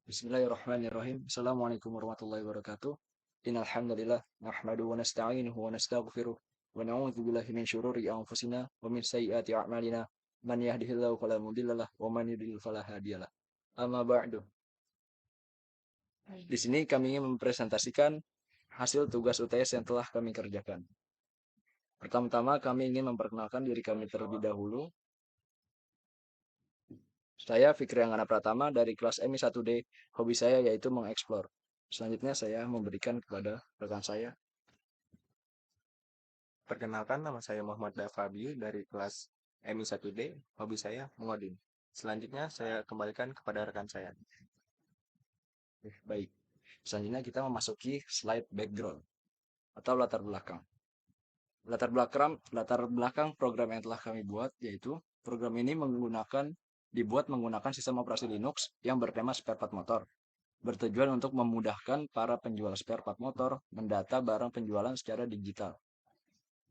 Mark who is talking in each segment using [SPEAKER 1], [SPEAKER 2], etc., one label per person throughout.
[SPEAKER 1] Bismillahirrahmanirrahim. Assalamualaikum warahmatullahi wabarakatuh. Innal hamdalillah nahmaduhu wa nasta'inuhu wa nastaghfiruh wa na'udzu billahi min syururi anfusina wa min sayyiati a'malina. Man yahdihillahu fala mudhillalah wa man yudhlil fala hadiyalah. Amma ba'du. Di sini kami ingin mempresentasikan hasil tugas UTS yang telah kami kerjakan. Pertama-tama kami ingin memperkenalkan diri kami terlebih dahulu. Saya Fikri Anggana Pratama dari kelas MI1D. Hobi saya yaitu mengeksplor. Selanjutnya saya memberikan kepada rekan saya.
[SPEAKER 2] Perkenalkan, nama saya Muhammad Dafabi dari kelas MI1D. Hobi saya mengoding. Selanjutnya saya kembalikan kepada rekan saya.
[SPEAKER 1] Baik. Selanjutnya kita memasuki slide background atau latar belakang. Latar belakang program yang telah kami buat yaitu program ini dibuat menggunakan sistem operasi Linux yang bertema spare part motor. Bertujuan untuk memudahkan para penjual spare part motor mendata barang penjualan secara digital.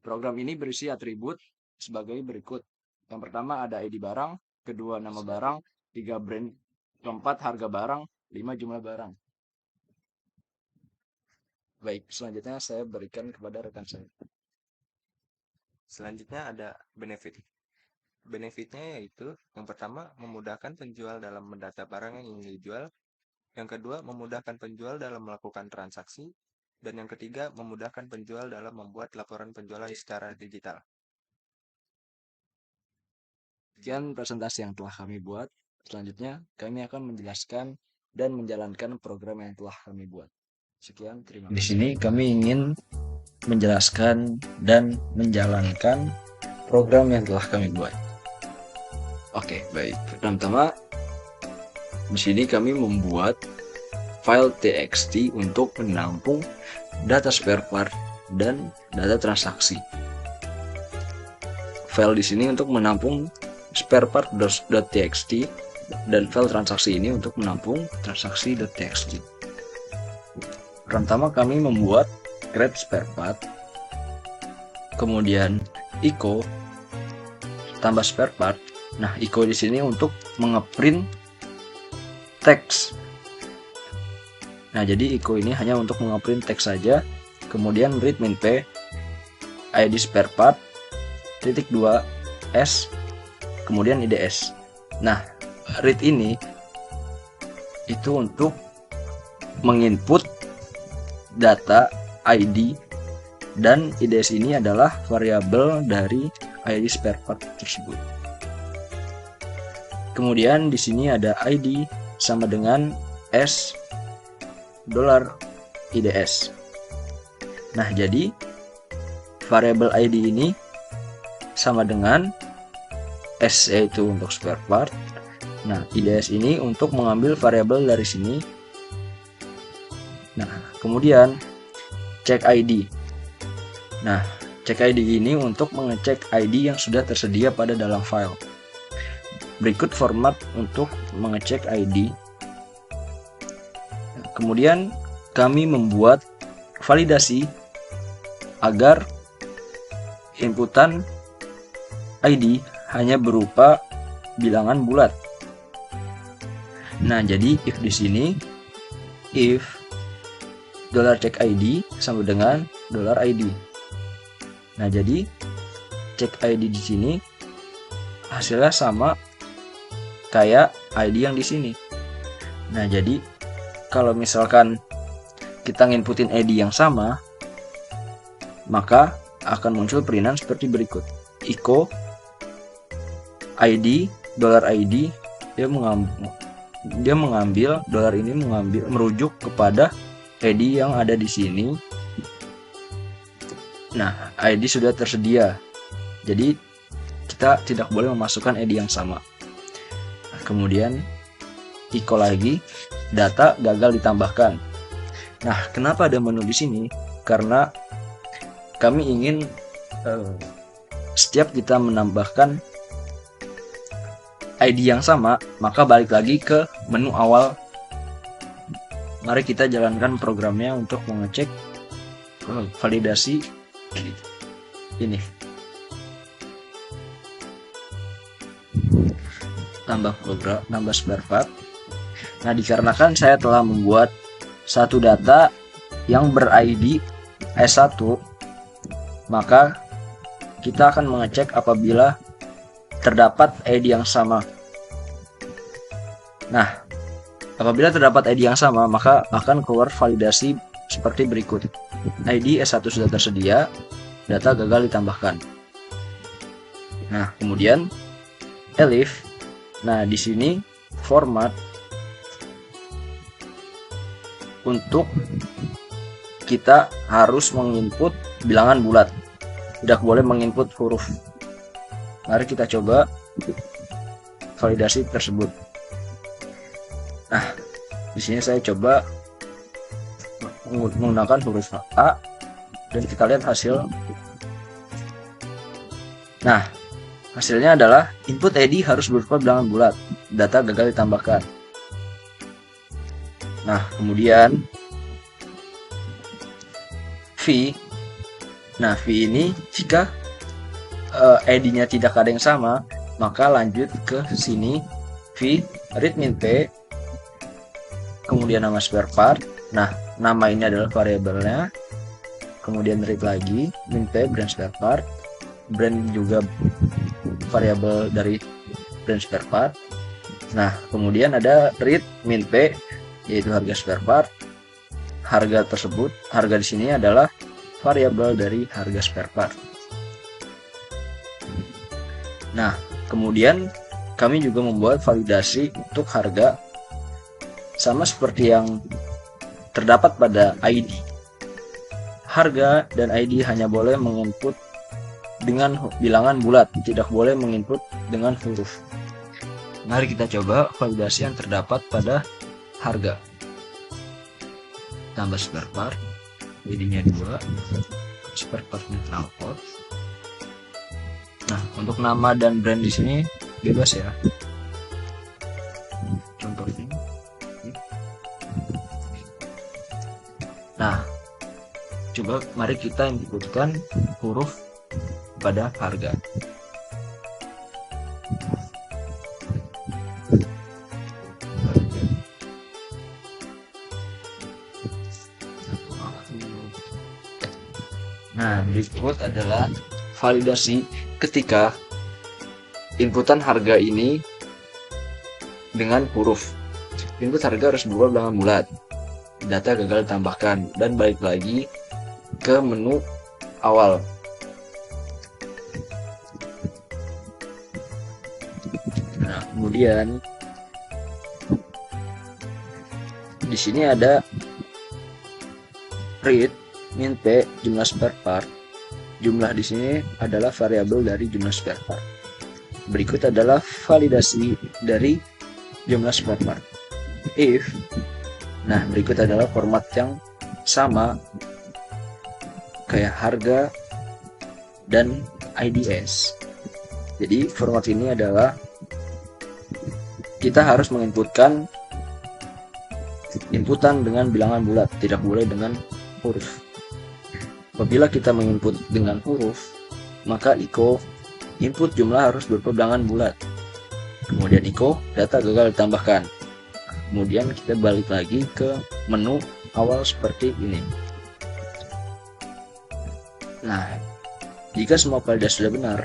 [SPEAKER 1] Program ini berisi atribut sebagai berikut. Yang pertama ada ID barang, kedua nama barang, 3 brand, keempat harga barang, 5 jumlah barang. Baik, selanjutnya saya berikan kepada rekan saya.
[SPEAKER 2] Selanjutnya ada benefit. Benefitnya yaitu yang pertama memudahkan penjual dalam mendata barang yang ingin dijual, yang kedua memudahkan penjual dalam melakukan transaksi, dan yang ketiga memudahkan penjual dalam membuat laporan penjualan secara digital.
[SPEAKER 1] Sekian presentasi yang telah kami buat. Selanjutnya kami akan menjelaskan dan menjalankan program yang telah kami buat. Sekian, terima kasih. Di sini kami ingin menjelaskan dan menjalankan program yang telah kami buat. Oke, baik. Pertama-tama di sini kami membuat file txt untuk menampung data spare part dan data transaksi. File di sini untuk menampung sparepart.txt dan file transaksi ini untuk menampung transaksi.txt. Pertama kami membuat create spare part, kemudian echo tambah spare part. Nah, echo di sini untuk mengeprint teks. Nah, jadi echo ini hanya untuk mengeprint teks saja. Kemudian read min p id spare part titik 2 s kemudian IDS. Nah, read ini itu untuk menginput data ID dan IDS ini adalah variabel dari ID spare part tersebut. Kemudian di sini ada ID sama dengan S $IDS. Nah, jadi variabel ID ini sama dengan S yaitu untuk spare part. Nah, IDS ini untuk mengambil variabel dari sini. Nah, kemudian cek ID. Nah, cek ID ini untuk mengecek ID yang sudah tersedia pada dalam file. Berikut format untuk mengecek ID. Kemudian kami membuat validasi agar inputan ID hanya berupa bilangan bulat. Nah, jadi if di sini if $check ID sama dengan $ID. Nah, jadi cek ID di sini hasilnya sama kayak ID yang di sini. Nah, jadi kalau misalkan kita nginputin ID yang sama, maka akan muncul perintan seperti berikut. Echo ID $ID dia mengambil dolar ini merujuk kepada ID yang ada di sini. Nah, ID sudah tersedia. Jadi kita tidak boleh memasukkan ID yang sama. Nah, kemudian echo lagi data gagal ditambahkan. Nah, kenapa ada menu di sini? Karena kami ingin setiap kita menambahkan ID yang sama, maka balik lagi ke menu awal. Mari kita jalankan programnya untuk mengecek validasi ini. Tambah spare part. Nah, dikarenakan saya telah membuat satu data yang ber-ID S1, maka kita akan mengecek apabila terdapat ID yang sama. Nah, apabila terdapat ID yang sama, maka akan keluar validasi seperti berikut. ID S1 sudah tersedia, data gagal ditambahkan. Nah, kemudian elif. Nah, di sini format untuk kita harus menginput bilangan bulat, tidak boleh menginput huruf. Mari kita coba validasi tersebut. Nah, di sini saya coba menggunakan huruf A dan kita lihat hasil. Nah, hasilnya adalah input ID harus berupa bilangan bulat, data gagal ditambahkan. Nah, kemudian V. Nah, V ini jika ID-nya tidak ada yang sama, maka lanjut ke sini V read min P, kemudian nama spare part. Nah, nama ini adalah variabelnya, kemudian read lagi min P brand spare part, brand juga variabel dari brand spare part. Nah, kemudian ada read min P, yaitu harga spare part. Harga tersebut, harga di sini adalah variabel dari harga spare part. Nah, kemudian kami juga membuat validasi untuk harga sama seperti yang terdapat pada ID. Harga dan ID hanya boleh menginput dengan bilangan bulat, tidak boleh menginput dengan huruf. Mari kita coba validasi yang terdapat pada harga. Tambah spare part, ID-nya 2, spare partnya knalpot. Nah, untuk nama dan brand di sini bebas ya. Contohnya. Nah, coba mari kita inputkan huruf pada harga. Nah, berikut adalah validasi ketika inputan harga ini dengan huruf. Input harga harus berubah bilangan bulat, data gagal ditambahkan, dan balik lagi ke menu awal. Nah, kemudian di sini ada read min P jumlah spare part. Jumlah di sini adalah variabel dari jumlah spare part. Berikut adalah validasi dari jumlah spare part. If. Nah, berikut adalah format yang sama kayak harga dan IDS. Jadi format ini adalah kita harus menginputkan inputan dengan bilangan bulat, tidak boleh dengan huruf. Apabila kita menginput dengan huruf, maka echo input jumlah harus berupa bilangan bulat. Kemudian echo data gagal ditambahkan. Kemudian kita balik lagi ke menu awal seperti ini. Nah, jika semua validasi sudah benar,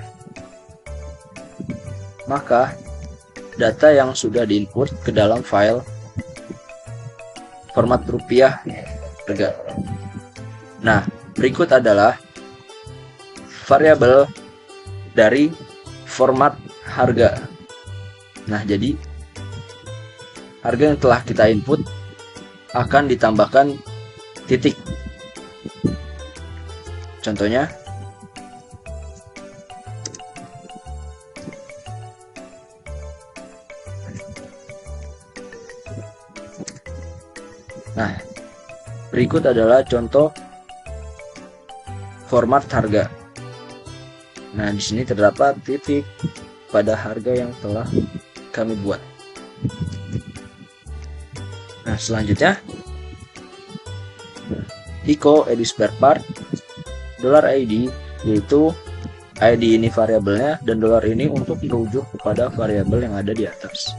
[SPEAKER 1] maka data yang sudah diinput ke dalam file format rupiah harga. Nah, berikut adalah variabel dari format harga. Nah, jadi harga yang telah kita input akan ditambahkan titik. Contohnya, nah, berikut adalah contoh format harga. Nah, di sini terdapat titik pada harga yang telah kami buat. Nah, selanjutnya echo ID spare part $ID, yaitu ID ini variabelnya dan dolar ini untuk merujuk kepada variabel yang ada di atas.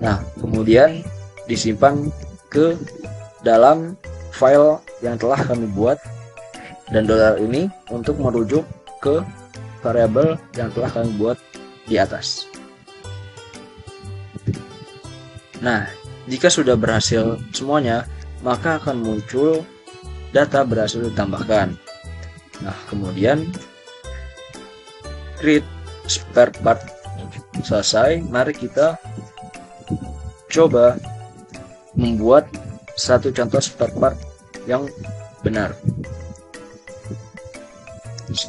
[SPEAKER 1] Nah, kemudian disimpan ke dalam file yang telah kami buat, dan dolar ini untuk merujuk ke variabel yang telah kami buat di atas. Nah, jika sudah berhasil semuanya, maka akan muncul data berhasil ditambahkan. Nah, kemudian create spare part selesai. Mari kita coba membuat satu contoh spare part yang benar.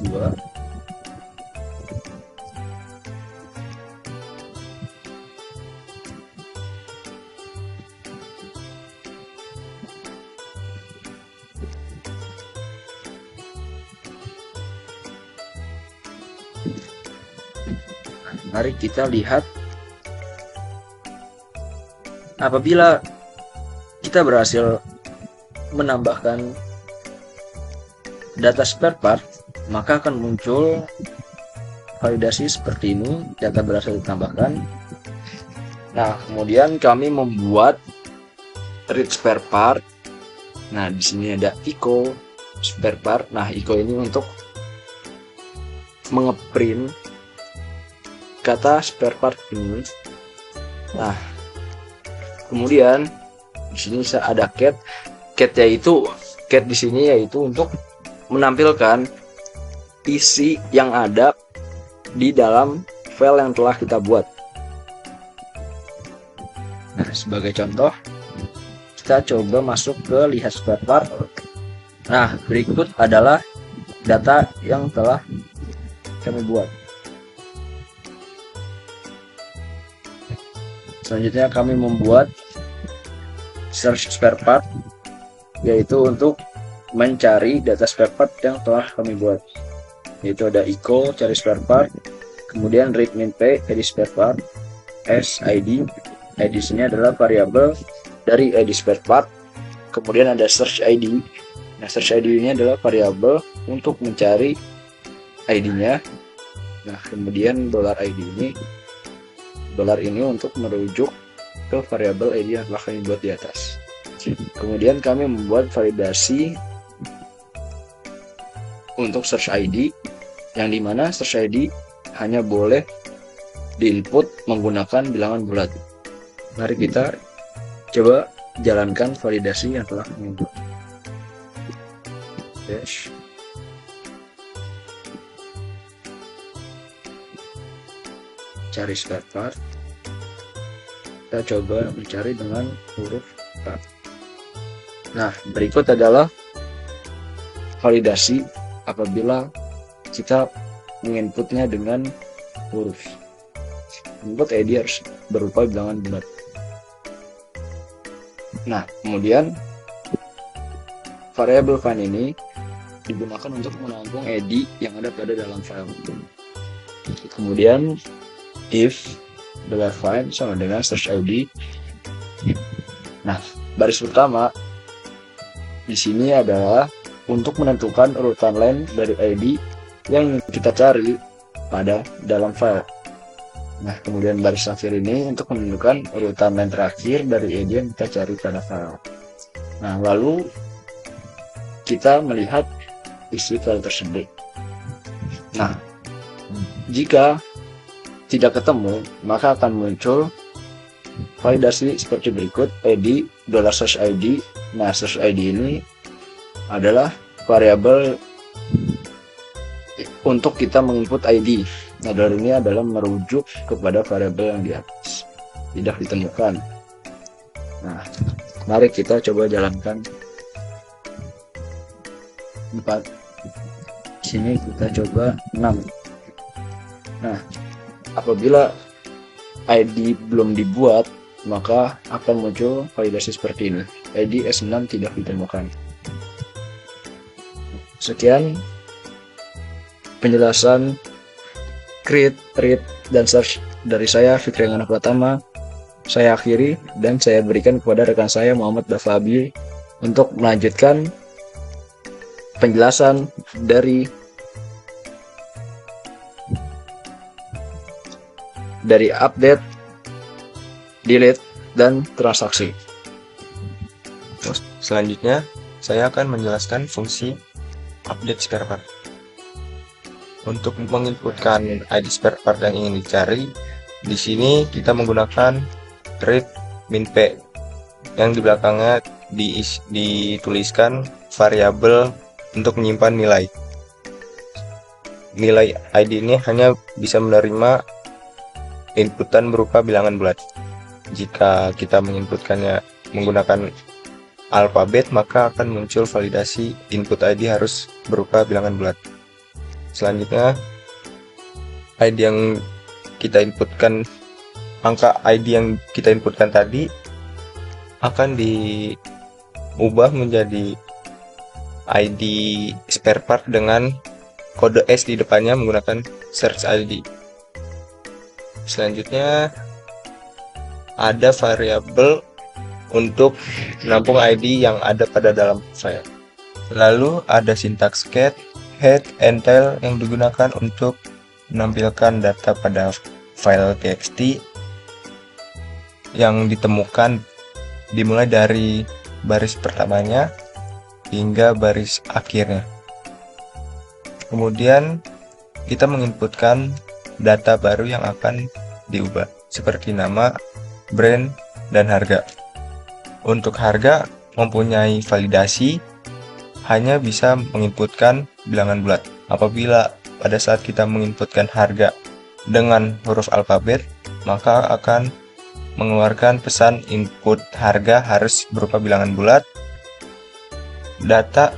[SPEAKER 1] Dua. Mari kita lihat, apabila kita berhasil menambahkan data spare part, maka akan muncul validasi seperti ini, data berhasil ditambahkan. Nah, kemudian kami membuat read spare part. Nah, di sini ada echo spare part. Nah, echo ini untuk mengeprint kata spare part ini. Nah, kemudian di sini ada cat. Cat di sini yaitu untuk menampilkan isi yang ada di dalam file yang telah kita buat. Nah, sebagai contoh, kita coba masuk ke lihat spare part. Nah, berikut adalah data yang telah kami buat. Selanjutnya kami membuat search spare part, yaitu untuk mencari data spare part yang telah kami buat, yaitu ada echo cari spare part, kemudian read min p edit spare part, s id. Id sini adalah variabel dari id spare part, kemudian ada search id. Nah, search id ini adalah variabel untuk mencari id-nya. Nah, kemudian dolar ini untuk merujuk ke variabel id yang telah kami buat di atas. Kemudian kami membuat validasi untuk search id, yang dimana search id hanya boleh diinput menggunakan bilangan bulat. Mari kita coba jalankan validasi yang telah kami buat. Dash. Cari spare part. Kita coba mencari dengan huruf K. Nah, berikut adalah validasi apabila kita menginputnya dengan huruf. Input ID harus berupa bilangan bulat. Nah, kemudian variabel find ini digunakan untuk menampung ID yang ada pada dalam file. Kemudian if $find sama dengan search ID. Nah, baris pertama di sini adalah untuk menentukan urutan line dari ID yang kita cari pada dalam file. Nah, kemudian baris akhir ini untuk menentukan urutan line terakhir dari ID yang kita cari pada file. Nah, lalu kita melihat isi file tersebut. Nah, jika tidak ketemu, maka akan muncul validasi seperti berikut, id $search id. Nah, search id ini adalah variabel untuk kita menginput id. Nah, dari ini adalah merujuk kepada variabel yang di atas, tidak ditemukan. Nah, mari kita coba jalankan 4. Sini kita coba 6. Nah, apabila ID belum dibuat, maka akan muncul validasi seperti ini. ID S6 tidak ditemukan. Sekian penjelasan create, read, dan search dari saya, Fikri Anak Pratama. Saya akhiri dan saya berikan kepada rekan saya Muhammad Dafabi untuk melanjutkan penjelasan dari update, delete, dan transaksi.
[SPEAKER 2] Selanjutnya, saya akan menjelaskan fungsi update spare part. Untuk menginputkan ID spare part yang ingin dicari, di sini kita menggunakan read min_p yang di belakangnya dituliskan variabel untuk menyimpan nilai. Nilai ID ini hanya bisa menerima inputan berupa bilangan bulat. Jika kita menginputkannya menggunakan alfabet, maka akan muncul validasi input ID harus berupa bilangan bulat. Selanjutnya, ID yang kita inputkan, angka ID yang kita inputkan tadi akan diubah menjadi ID spare part dengan kode S di depannya menggunakan search ID. Selanjutnya, ada variabel untuk menampung ID yang ada pada dalam file. Lalu ada sintaks get, head, and tail yang digunakan untuk menampilkan data pada file txt yang ditemukan dimulai dari baris pertamanya hingga baris akhirnya. Kemudian kita menginputkan data baru yang akan diubah, seperti nama, brand, dan harga. Untuk harga mempunyai validasi, hanya bisa menginputkan bilangan bulat. Apabila pada saat kita menginputkan harga dengan huruf alfabet, maka akan mengeluarkan pesan input harga harus berupa bilangan bulat. Data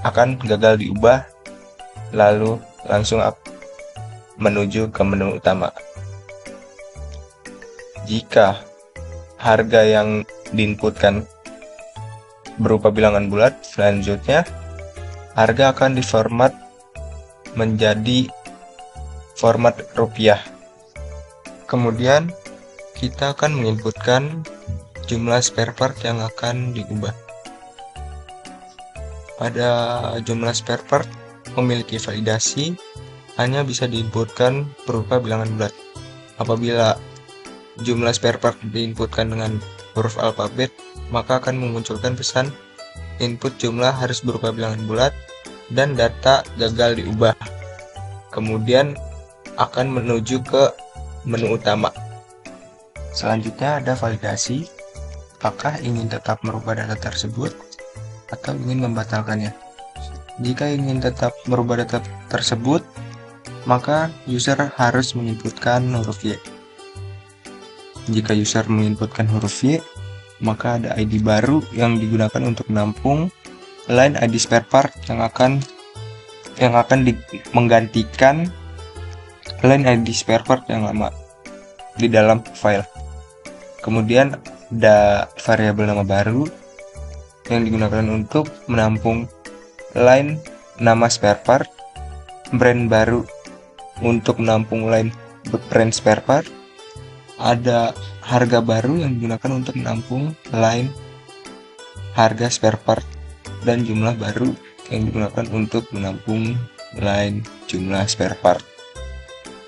[SPEAKER 2] akan gagal diubah, lalu langsung menuju ke menu utama. Jika harga yang diinputkan berupa bilangan bulat, selanjutnya harga akan diformat menjadi format rupiah. Kemudian kita akan menginputkan jumlah spare part yang akan diubah. Pada jumlah spare part memiliki validasi, hanya bisa diinputkan berupa bilangan bulat. Apabila jumlah spare part diinputkan dengan huruf alfabet, maka akan memunculkan pesan input jumlah harus berupa bilangan bulat dan data gagal diubah. Kemudian akan menuju ke menu utama. Selanjutnya ada validasi, apakah ingin tetap merubah data tersebut atau ingin membatalkannya. Jika ingin tetap merubah data tersebut, maka user harus menginputkan huruf Y. Jika user menginputkan huruf Y, maka ada ID baru yang digunakan untuk menampung line ID spare part yang akan menggantikan line ID spare part yang lama di dalam file. Kemudian ada variabel nama baru yang digunakan untuk menampung line nama spare part, brand baru untuk menampung line brand spare part, ada harga baru yang digunakan untuk menampung line harga spare part, dan jumlah baru yang digunakan untuk menampung line jumlah spare part.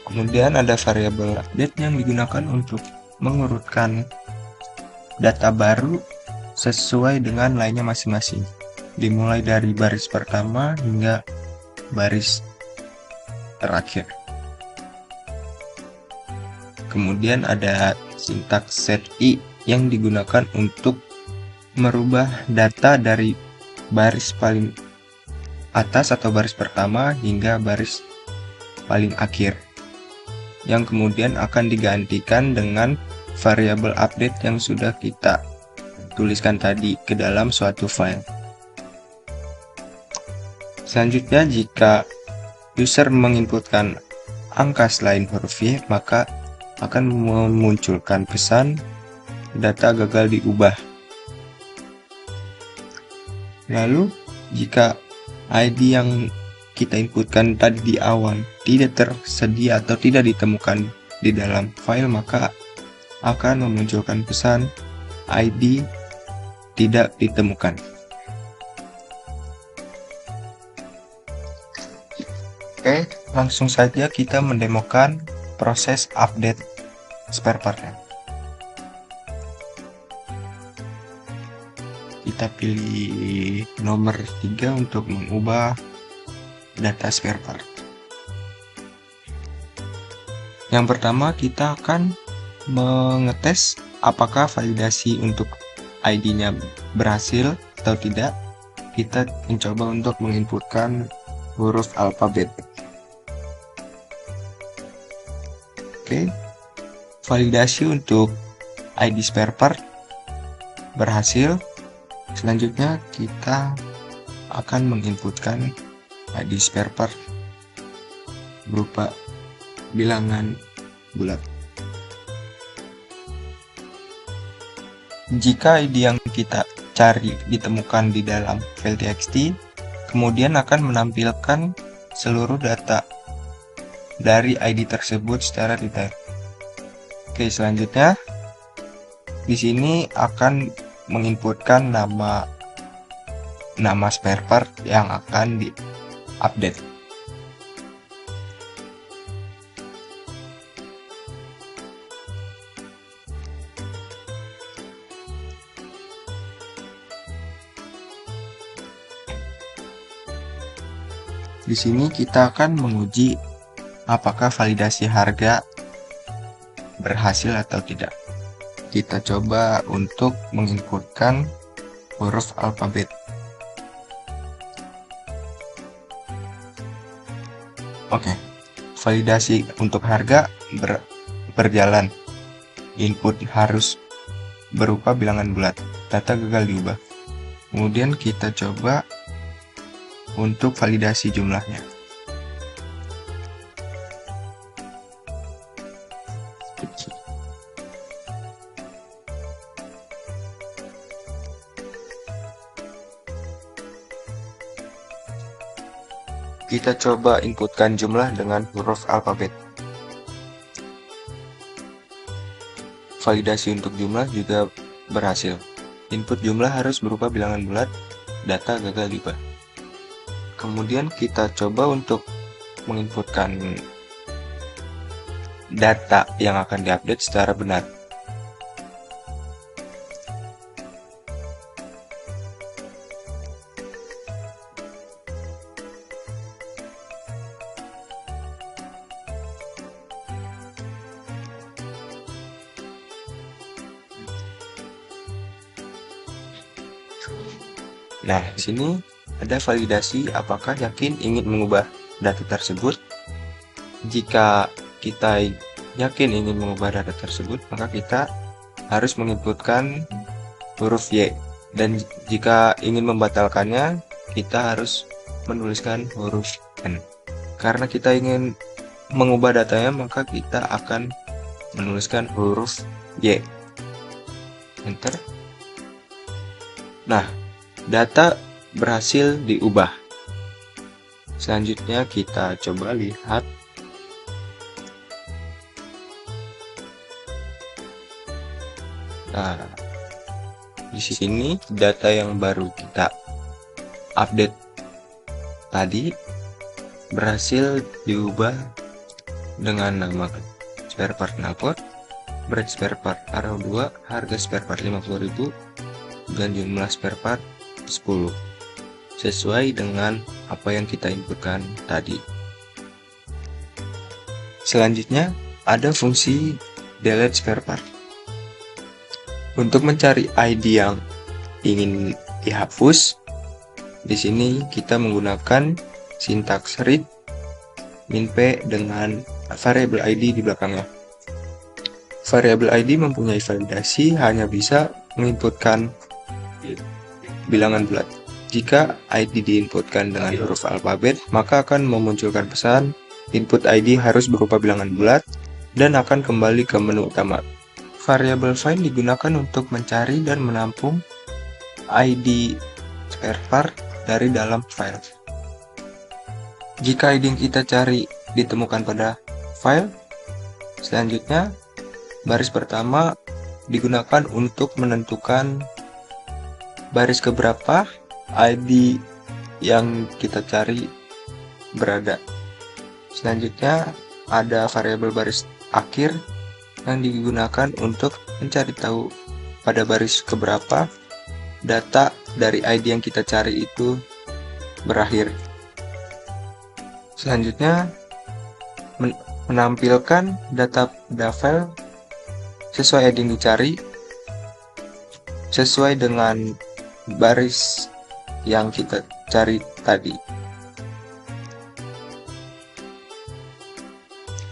[SPEAKER 2] Kemudian ada variabel update yang digunakan untuk mengurutkan data baru sesuai dengan line-nya masing-masing, dimulai dari baris pertama hingga baris terakhir. Kemudian ada sintaks setI yang digunakan untuk merubah data dari baris paling atas atau baris pertama hingga baris paling akhir, yang kemudian akan digantikan dengan variabel update yang sudah kita tuliskan tadi ke dalam suatu file. Selanjutnya, jika user menginputkan angka selain huruf Y, maka akan memunculkan pesan data gagal diubah. Lalu, jika ID yang kita inputkan tadi di awal tidak tersedia atau tidak ditemukan di dalam file, maka akan memunculkan pesan ID tidak ditemukan. Oke, langsung saja kita mendemokan proses update spare partnya. kita pilih nomor 3 untuk mengubah data spare part. Yang pertama kita akan mengetes apakah validasi untuk ID-nya berhasil atau tidak. Kita mencoba untuk menginputkan huruf alfabet. Oke, validasi untuk ID spare part berhasil. Selanjutnya kita akan menginputkan ID spare part berupa bilangan bulat. Jika ID yang kita cari ditemukan di dalam file txt, kemudian akan menampilkan seluruh data dari ID tersebut secara detail. Oke, selanjutnya di sini akan menginputkan nama spare part yang akan di-update. Di sini kita akan menguji apakah validasi harga berhasil atau tidak. Kita coba untuk menginputkan huruf alfabet. Oke, validasi untuk harga berjalan. Input harus berupa bilangan bulat. Data gagal diubah. Kemudian kita coba untuk validasi jumlahnya. Kita coba inputkan jumlah dengan huruf alfabet. Validasi untuk jumlah juga berhasil. Input jumlah harus berupa bilangan bulat, data gagal diubah. Kemudian kita coba untuk menginputkan data yang akan diupdate secara benar. Nah, di sini ada validasi apakah yakin ingin mengubah data tersebut. Jika kita yakin ingin mengubah data tersebut, maka kita harus menginputkan huruf Y. Dan jika ingin membatalkannya, kita harus menuliskan huruf N. Karena kita ingin mengubah datanya, maka kita akan menuliskan huruf Y. Enter. Nah, data berhasil diubah. Selanjutnya kita coba lihat di sini data yang baru kita update tadi berhasil diubah dengan nama spare part knalpot, berat spare part arrow 2, harga spare part 50.000 dan jumlah spare part 10 sesuai dengan apa yang kita inputkan tadi. Selanjutnya ada fungsi delete spare part. Untuk mencari ID yang ingin dihapus, di sini kita menggunakan sintaks read min p dengan variabel ID di belakangnya. Variabel ID mempunyai validasi hanya bisa menginputkan bilangan bulat. Jika ID diinputkan dengan huruf alfabet, maka akan memunculkan pesan input ID harus berupa bilangan bulat dan akan kembali ke menu utama. Variabel find digunakan untuk mencari dan menampung ID spare part dari dalam file. Jika ID yang kita cari ditemukan pada file, selanjutnya baris pertama digunakan untuk menentukan baris keberapa ID yang kita cari berada. Selanjutnya ada variabel baris akhir yang digunakan untuk mencari tahu pada baris keberapa data dari ID yang kita cari itu berakhir. Selanjutnya, menampilkan data pada file sesuai ID yang dicari sesuai dengan baris yang kita cari tadi.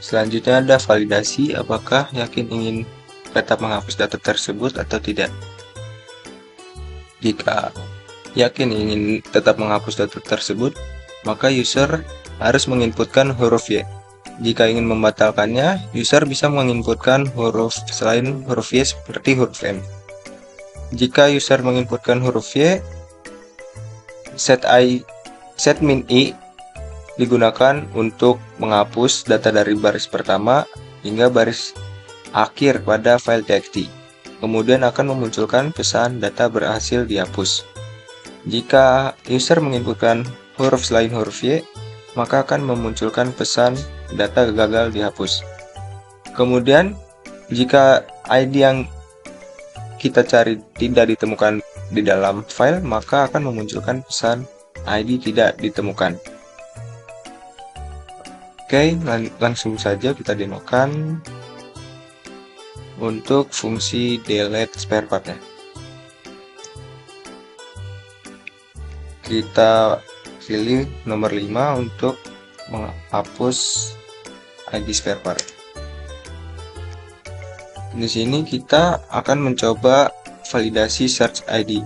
[SPEAKER 2] Selanjutnya ada validasi, apakah yakin ingin tetap menghapus data tersebut atau tidak. Jika yakin ingin tetap menghapus data tersebut, maka user harus menginputkan huruf Y. Jika ingin membatalkannya, user bisa menginputkan huruf selain huruf Y seperti huruf M. Jika user menginputkan huruf Y, set min I digunakan untuk menghapus data dari baris pertama hingga baris akhir pada file txt. Kemudian akan memunculkan pesan data berhasil dihapus. Jika user menginputkan huruf selain huruf Y, maka akan memunculkan pesan data gagal dihapus. Kemudian, jika ID yang kita cari tidak ditemukan di dalam file, maka akan memunculkan pesan ID tidak ditemukan. Oke, langsung saja kita demokan untuk fungsi delete spare partnya. Kita pilih nomor 5 untuk menghapus ID spare part. Di sini kita akan mencoba validasi search ID.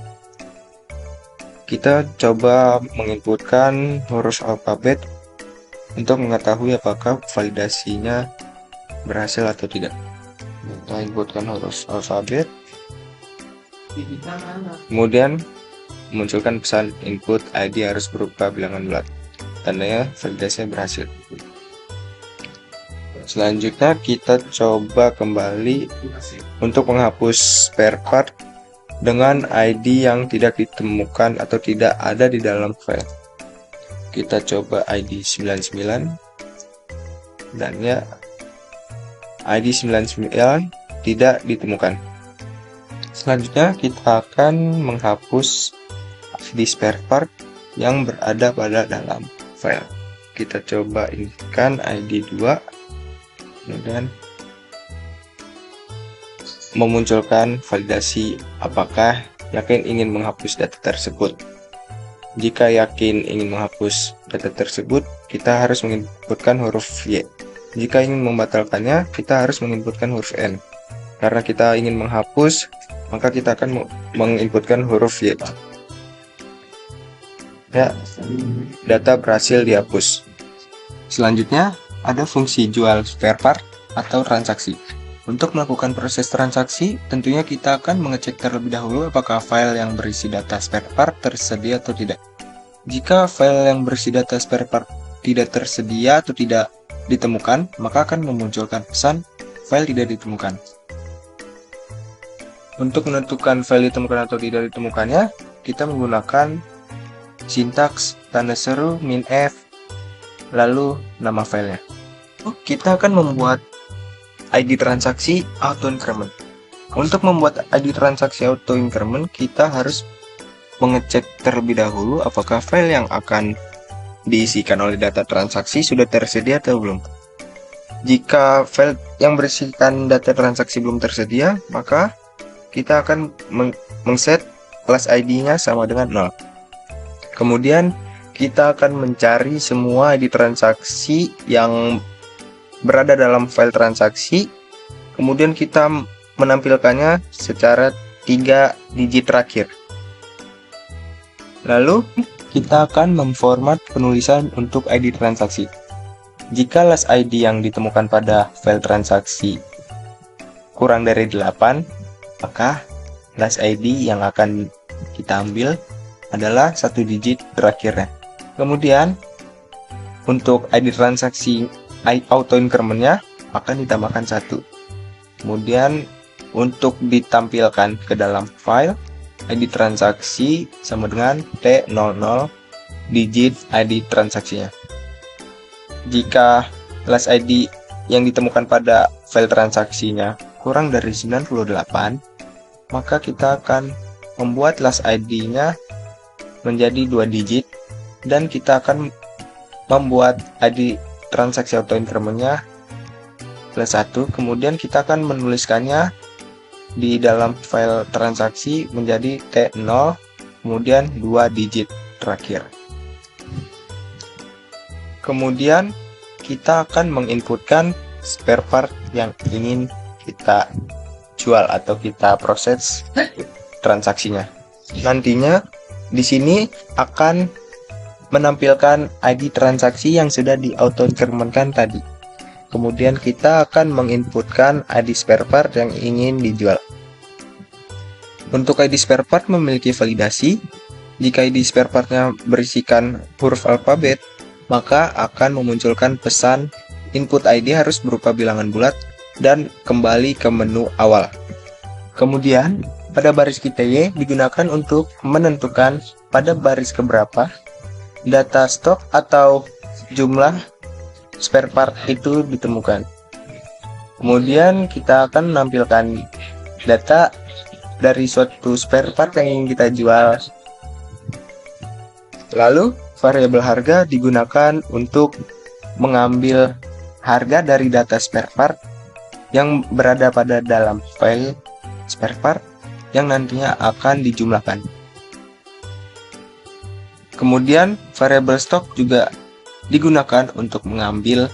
[SPEAKER 2] Kita coba menginputkan huruf alfabet untuk mengetahui apakah validasinya berhasil atau tidak. Kita inputkan huruf alfabet, kemudian munculkan pesan input ID harus berupa bilangan bulat. Tandanya validasinya berhasil. Selanjutnya kita coba kembali untuk menghapus spare part dengan ID yang tidak ditemukan atau tidak ada di dalam file. Kita coba ID 99 dan ya ID 99 tidak ditemukan. Selanjutnya kita akan menghapus ID spare part yang berada pada dalam file. Kita coba inputkan ID 2, kemudian memunculkan validasi apakah yakin ingin menghapus data tersebut. Jika yakin ingin menghapus data tersebut, kita harus menginputkan huruf Y. Jika ingin membatalkannya, kita harus menginputkan huruf N. Karena kita ingin menghapus, maka kita akan menginputkan huruf Y. Ya, data berhasil dihapus. Selanjutnya, ada fungsi jual spare part atau transaksi. Untuk melakukan proses transaksi, tentunya kita akan mengecek terlebih dahulu apakah file yang berisi data spare part tersedia atau tidak. Jika file yang berisi data spare part tidak tersedia atau tidak ditemukan, maka akan memunculkan pesan file tidak ditemukan. Untuk menentukan file ditemukan atau tidak ditemukannya, kita menggunakan sintaks tanda seru -f lalu nama filenya. Kita akan membuat ID transaksi auto increment. Untuk membuat ID transaksi auto increment, kita harus mengecek terlebih dahulu apakah file yang akan diisikan oleh data transaksi sudah tersedia atau belum. Jika file yang berisikan data transaksi belum tersedia, maka kita akan mengset class ID-nya sama dengan 0. Kemudian kita akan mencari semua ID transaksi yang berada dalam file transaksi, kemudian kita menampilkannya secara 3 digit terakhir. Lalu kita akan memformat penulisan untuk ID transaksi. Jika last ID yang ditemukan pada file transaksi kurang dari 8, maka last ID yang akan kita ambil adalah 1 digit terakhirnya. Kemudian untuk ID transaksi auto increment-nya akan ditambahkan 1. Kemudian untuk ditampilkan ke dalam file, ID transaksi sama dengan T00 digit ID transaksinya. Jika last ID yang ditemukan pada file transaksinya kurang dari 98, maka kita akan membuat last ID-nya menjadi 2 digit, dan kita akan membuat ID transaksi auto increment-nya +1. Kemudian kita akan menuliskannya di dalam file transaksi menjadi T0, kemudian 2 digit terakhir. Kemudian kita akan menginputkan spare part yang ingin kita jual atau kita proses transaksinya. Nantinya di sini akan menampilkan ID transaksi yang sudah di auto increment-kan tadi. Kemudian kita akan menginputkan ID spare part yang ingin dijual. Untuk ID spare part memiliki validasi. Jika ID spare part-nya berisikan huruf alfabet, maka akan memunculkan pesan input ID harus berupa bilangan bulat dan kembali ke menu awal. Kemudian pada baris QTY digunakan untuk menentukan pada baris keberapa data stok atau jumlah spare part itu ditemukan. Kemudian kita akan menampilkan data dari suatu spare part yang ingin kita jual. Lalu variabel harga digunakan untuk mengambil harga dari data spare part yang berada pada dalam file spare part yang nantinya akan dijumlahkan. Kemudian variabel stok juga digunakan untuk mengambil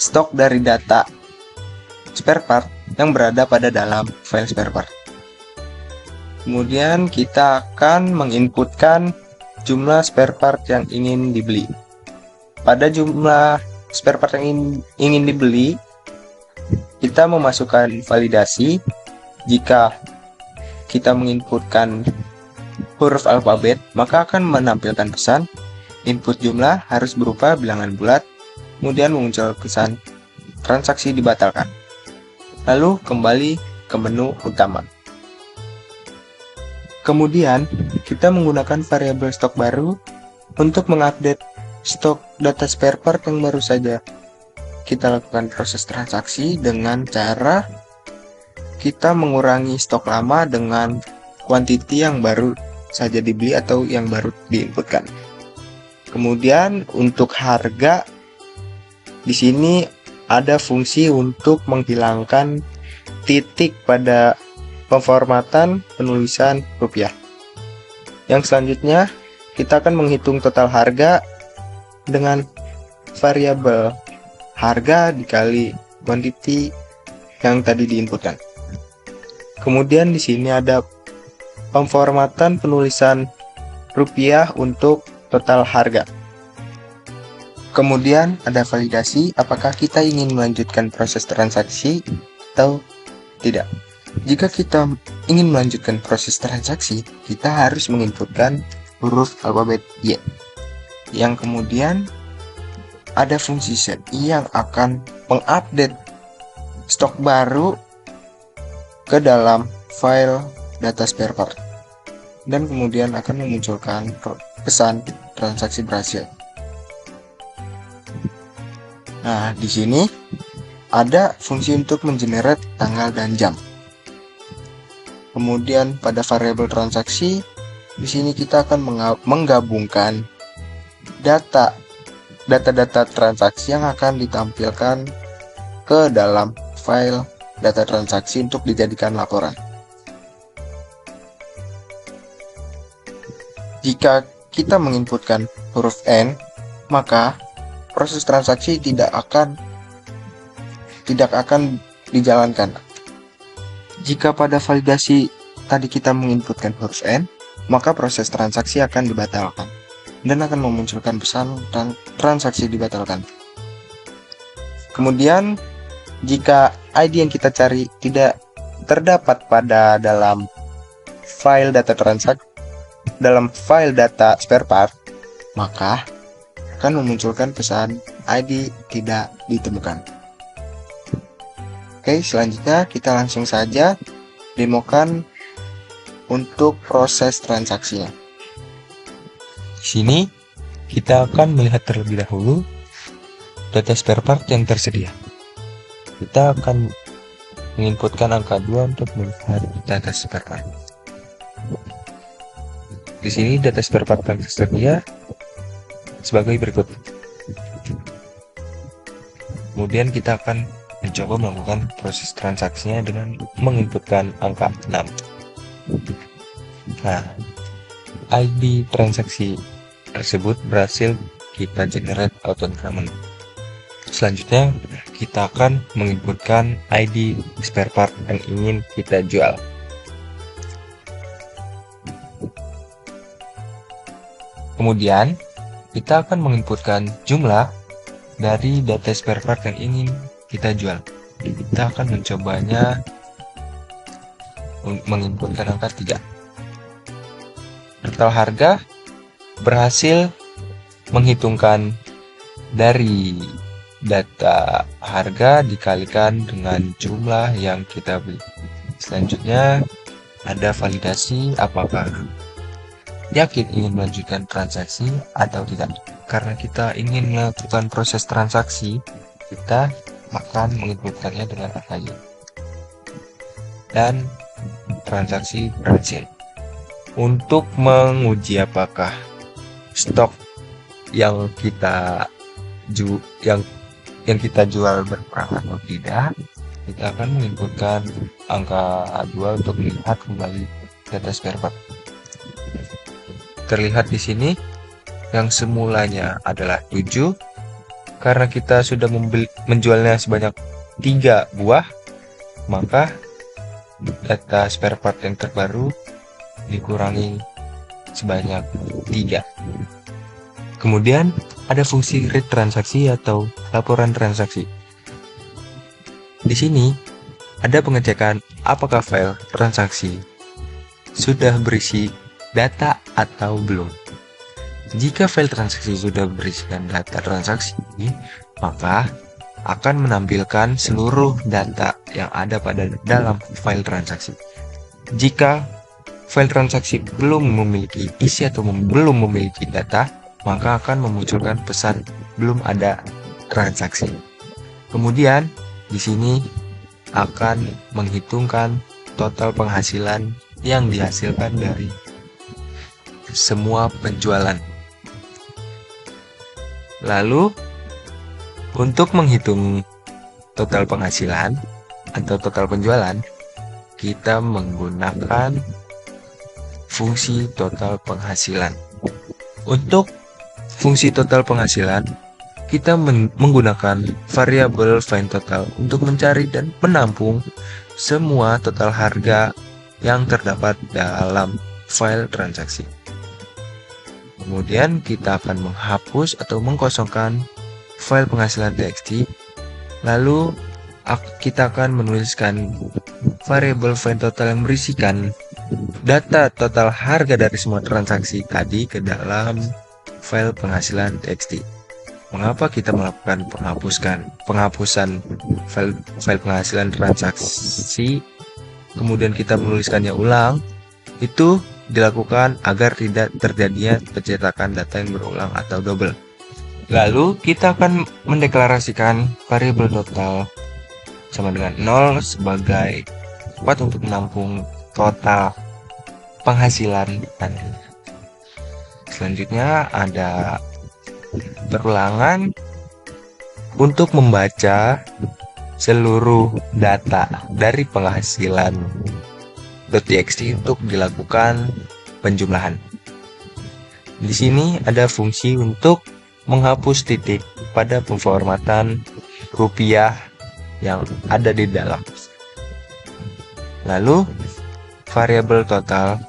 [SPEAKER 2] stok dari data spare part yang berada pada dalam file spare part. Kemudian kita akan menginputkan jumlah spare part yang ingin dibeli. Pada jumlah spare part yang ingin dibeli, kita memasukkan validasi. Jika kita menginputkan huruf alfabet, maka akan menampilkan pesan input jumlah harus berupa bilangan bulat, kemudian muncul pesan transaksi dibatalkan. Lalu kembali ke menu utama. Kemudian kita menggunakan variabel stok baru untuk mengupdate stok data spare part yang baru saja kita lakukan proses transaksi dengan cara kita mengurangi stok lama dengan quantity yang baru saja dibeli atau yang baru diinputkan. Kemudian untuk harga di sini ada fungsi untuk menghilangkan titik pada pemformatan penulisan rupiah. Yang selanjutnya kita akan menghitung total harga dengan variabel harga dikali quantity yang tadi diinputkan. Kemudian di sini ada pemformatan penulisan rupiah untuk total harga. Kemudian ada validasi apakah kita ingin melanjutkan proses transaksi atau tidak. Jika kita ingin melanjutkan proses transaksi, kita harus menginputkan huruf alfabet Y. Yang kemudian ada fungsi set yang akan mengupdate stok baru ke dalam file data spare part dan kemudian akan memunculkan pesan transaksi berhasil. Nah, di sini ada fungsi untuk mengenerate tanggal dan jam. Kemudian pada variabel transaksi di sini kita akan menggabungkan data-data transaksi yang akan ditampilkan ke dalam file data transaksi untuk dijadikan laporan. Jika kita menginputkan huruf N, maka proses transaksi tidak akan dijalankan. Jika pada validasi tadi kita menginputkan huruf N, maka proses transaksi akan dibatalkan dan akan memunculkan pesan transaksi dibatalkan. Kemudian jika ID yang kita cari tidak terdapat pada dalam file data transaksi dalam file data spare part, maka akan memunculkan pesan ID tidak ditemukan. Oke, selanjutnya kita langsung saja demokan untuk proses transaksinya. Di sini kita akan melihat terlebih dahulu data spare part yang tersedia. Kita akan menginputkan angka 2 untuk melihat data spare part. di sini data spare part yang tersedia sebagai berikut. Kemudian kita akan mencoba melakukan proses transaksinya dengan menginputkan angka 6. Nah, ID transaksi tersebut berhasil kita generate auto enrollment. Selanjutnya, kita akan menginputkan ID spare part yang ingin kita jual. Kemudian, kita akan menginputkan jumlah dari data spare part yang ingin kita jual. Kita akan mencobanya menginputkan angka 3. Total harga berhasil menghitungkan dari data harga dikalikan dengan jumlah yang kita beli. Selanjutnya ada validasi apakah yakin ingin melanjutkan transaksi atau tidak. Karena kita ingin melakukan proses transaksi, kita akan menginputkannya dengan angka Y. Dan transaksi berhasil. Untuk menguji apakah stok yang kita jual berkurang atau tidak, kita akan menginputkan angka 2 untuk melihat kembali data spare part. Terlihat di sini yang semulanya adalah 7, karena kita sudah menjualnya sebanyak 3 buah, maka data spare part yang terbaru dikurangi sebanyak 3. Kemudian ada fungsi read transaksi atau laporan transaksi. Di sini ada pengecekan apakah file transaksi sudah berisi data atau belum. Jika file transaksi sudah berisikan data transaksi, maka akan menampilkan seluruh data yang ada pada dalam file transaksi. Jika file transaksi belum memiliki isi atau belum memiliki data, maka akan memunculkan pesan belum ada transaksi. Kemudian di sini akan menghitungkan total penghasilan yang dihasilkan dari semua penjualan. Lalu untuk menghitung total penghasilan atau total penjualan, kita menggunakan fungsi total penghasilan. Untuk fungsi total penghasilan, kita menggunakan variabel find total untuk mencari dan menampung semua total harga yang terdapat dalam file transaksi. Kemudian kita akan menghapus atau mengkosongkan file penghasilan txt. Lalu kita akan menuliskan variabel find total yang berisikan data total harga dari semua transaksi tadi ke dalam file penghasilan txt. Mengapa kita melakukan penghapusan file penghasilan transaksi, kemudian kita menuliskannya ulang? Itu dilakukan agar tidak terjadinya pencetakan data yang berulang atau double. Lalu kita akan mendeklarasikan variabel total sama dengan 0 sebagai tempat untuk menampung total penghasilan tadi. Selanjutnya ada perulangan untuk membaca seluruh data dari penghasilan .txt untuk dilakukan penjumlahan. Di sini ada fungsi untuk menghapus titik pada pemformatan rupiah yang ada di dalam. Lalu variabel total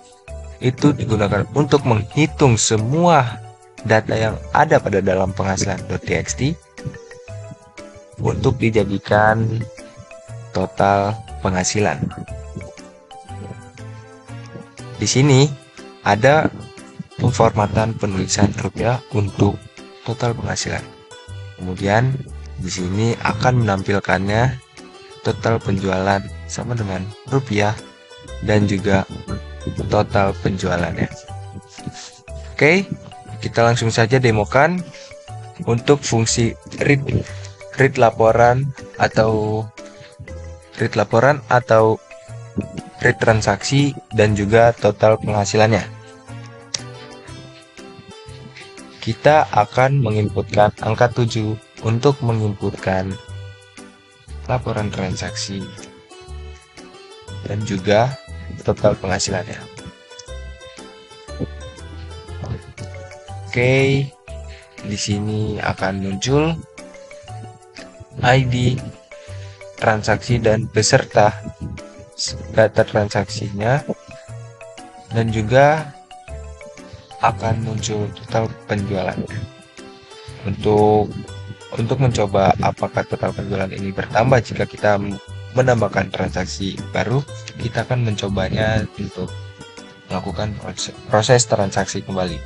[SPEAKER 2] itu digunakan untuk menghitung semua data yang ada pada dalam penghasilan .txt untuk dijadikan total penghasilan. Di sini ada pemformatan penulisan rupiah untuk total penghasilan. Kemudian di sini akan menampilkannya total penjualan sama dengan rupiah dan juga total penjualannya. Oke, kita langsung saja demokan untuk fungsi read laporan atau read transaksi dan juga total penghasilannya. kita akan menginputkan angka 7 untuk menginputkan laporan transaksi dan juga total penghasilannya. Oke, di sini akan muncul ID transaksi dan beserta data transaksinya, dan juga akan muncul total penjualannya. Untuk mencoba apakah total penjualan ini bertambah jika kita menambahkan transaksi baru, kita akan mencobanya untuk melakukan proses transaksi kembali.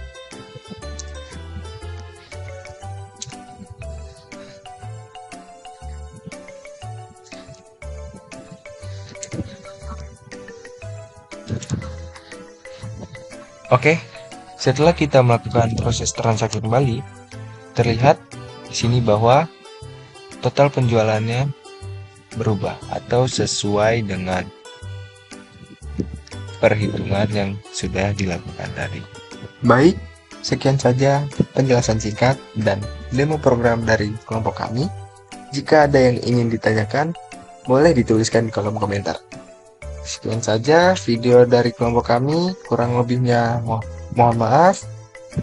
[SPEAKER 2] Oke, setelah kita melakukan proses transaksi kembali, terlihat di sini bahwa total penjualannya berubah atau sesuai dengan perhitungan yang sudah dilakukan tadi. Baik, sekian saja penjelasan singkat dan demo program dari kelompok kami. Jika ada yang ingin ditanyakan, boleh dituliskan di kolom komentar. Sekian saja video dari kelompok kami, kurang lebihnya mohon maaf.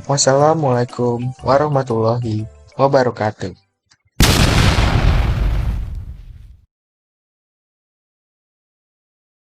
[SPEAKER 2] Wassalamualaikum warahmatullahi wabarakatuh.